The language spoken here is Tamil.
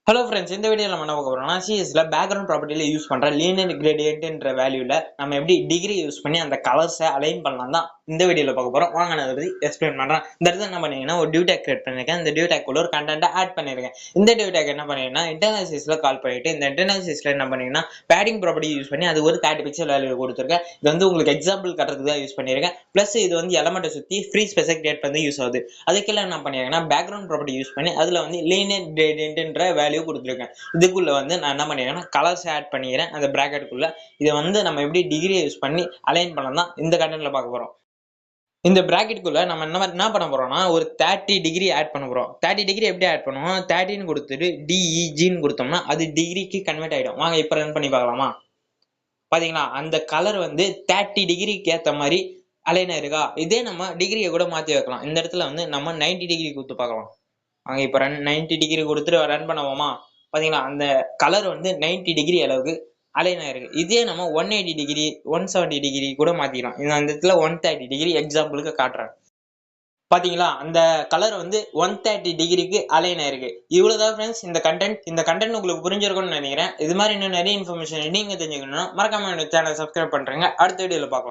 ஹலோ ஃப்ரெண்ட்ஸ், இந்த வீடியோவில் நம்ம என்ன பார்க்க போறோம்னா சிஎஸ்ல பேக்ரவுண்ட் ப்ராப்பர்ட்டியில் யூஸ் பண்ற லீனியர் கிரேடியன்ட்ன்ற வேல்யூல நம்ம எப்படி டிகிரி யூஸ் பண்ணி அந்த கலர்ஸை அலைன் பண்ணலாம் தான் இந்த வீடியோவில் பார்க்க போறோம். வாங்க நான் அதை பற்றி எக்ஸ்பிளைன் பண்றேன். இந்த இடத்துல என்ன பண்ணீங்கன்னா ஒரு டியூ டேக் கிரியேட் பண்ணிருக்கேன். இந்த டியூ டேக் உள்ள ஒரு கண்டென்ட்டை ஆட் பண்ணிருக்கேன். இந்த டியூ டேக் என்ன பண்ணீங்கன்னா இன்டர்னல் சிஸ்ல கால் பண்ணிட்டு இந்த இன்டர்னல் சிஸ்ல என்ன பண்ணீங்கன்னா பேடிங் ப்ராப்பர்ட்டி யூஸ் பண்ணி அது ஒரு 30 பிக்சல் வேல்யூ கொடுத்துருக்கேன். இது வந்து உங்களுக்கு எக்ஸாம்பிள் கட்டுறதுக்கு தான் யூஸ் பண்ணிருக்கேன். பிளஸ் இது வந்து எலமெண்ட்டை சுற்றி ஃப்ரீ ஸ்பேஸை கிரியேட் பண்ணி யூஸ் ஆகுது. அதுக்கெல்லாம் என்ன பண்ணிருக்கேன்னா பேக்ரவுண்ட் ப்ராப்பர்ட்டி யூஸ் பண்ணி அதுல வந்து லீனியர் கிரேடியன்ட்ன்ற வேல்யூ கொடுத்துருக்கேன். இதுக்குள்ள வந்து நான் என்ன பண்ணிக்கிறேன்னா கலர்ஸ் ஆட் பண்ணிக்கிறேன் அந்த பிராக்கெட்டுக்குள்ள. இதை வந்து நம்ம எப்படி டிகிரி யூஸ் பண்ணி அலைன் பண்ணலாம் தான் இந்த கண்டென்ட்ல பார்க்க போறோம். இந்த பிராக்கெட்டுக்குள்ள நம்ம என்ன பண்ண போறோம்னா ஒரு 30 டிகிரி ஆட் பண்ண போறோம். 30 டிகிரி எப்படி ஆட் பண்ணுவோம்? 30ன்னு கொடுத்துட்டு டிஇஜின்னு கொடுத்தோம்னா அது டிகிரிக்கு கன்வெர்ட் ஆயிடும். வாங்க இப்போ ரன் பண்ணி பார்க்கலாமா? பாத்தீங்களா அந்த கலர் வந்து 30 டிகிரிக்கு ஏத்த மாதிரி அலைன் இருக்கா? இதே நம்ம டிகிரியை கூட மாத்தி வைக்கலாம். இந்த இடத்துல வந்து நம்ம 90 டிகிரி கொடுத்து பார்க்கலாம். வாங்க இப்போ 90 டிகிரி கொடுத்துட்டு ரன் பண்ணுவோமா? பாத்தீங்களா அந்த கலர் வந்து 90 டிகிரி அளவுக்கு அலைன் ஆயிருக்கு. இதே நம்ம 180 டிகிரி 170 டிகிரி கூட மாத்திக்கலாம். இந்த இடத்துல 130 டிகிரி எக்ஸாம்பிளுக்கு காட்டுறேன். பாத்தீங்களா அந்த கலர் வந்து 130 டிகிரிக்கு அலைன் ஆயிருக்கு. இவ்வளவுதான் ஃப்ரெண்ட்ஸ் இந்த கண்டென்ட். இந்த கண்டென்ட் உங்களுக்கு புரிஞ்சிருக்கும்னு நினைக்கிறேன். இது மாதிரி இன்னும் நிறைய இன்ஃபர்மேஷன் நீங்க தெரிஞ்சுக்கணும்னா மறக்காம என்னோட சேனல் சப்ஸ்கிரைப் பண்றேங்க. அடுத்த வீடியோல பார்க்கலாம்.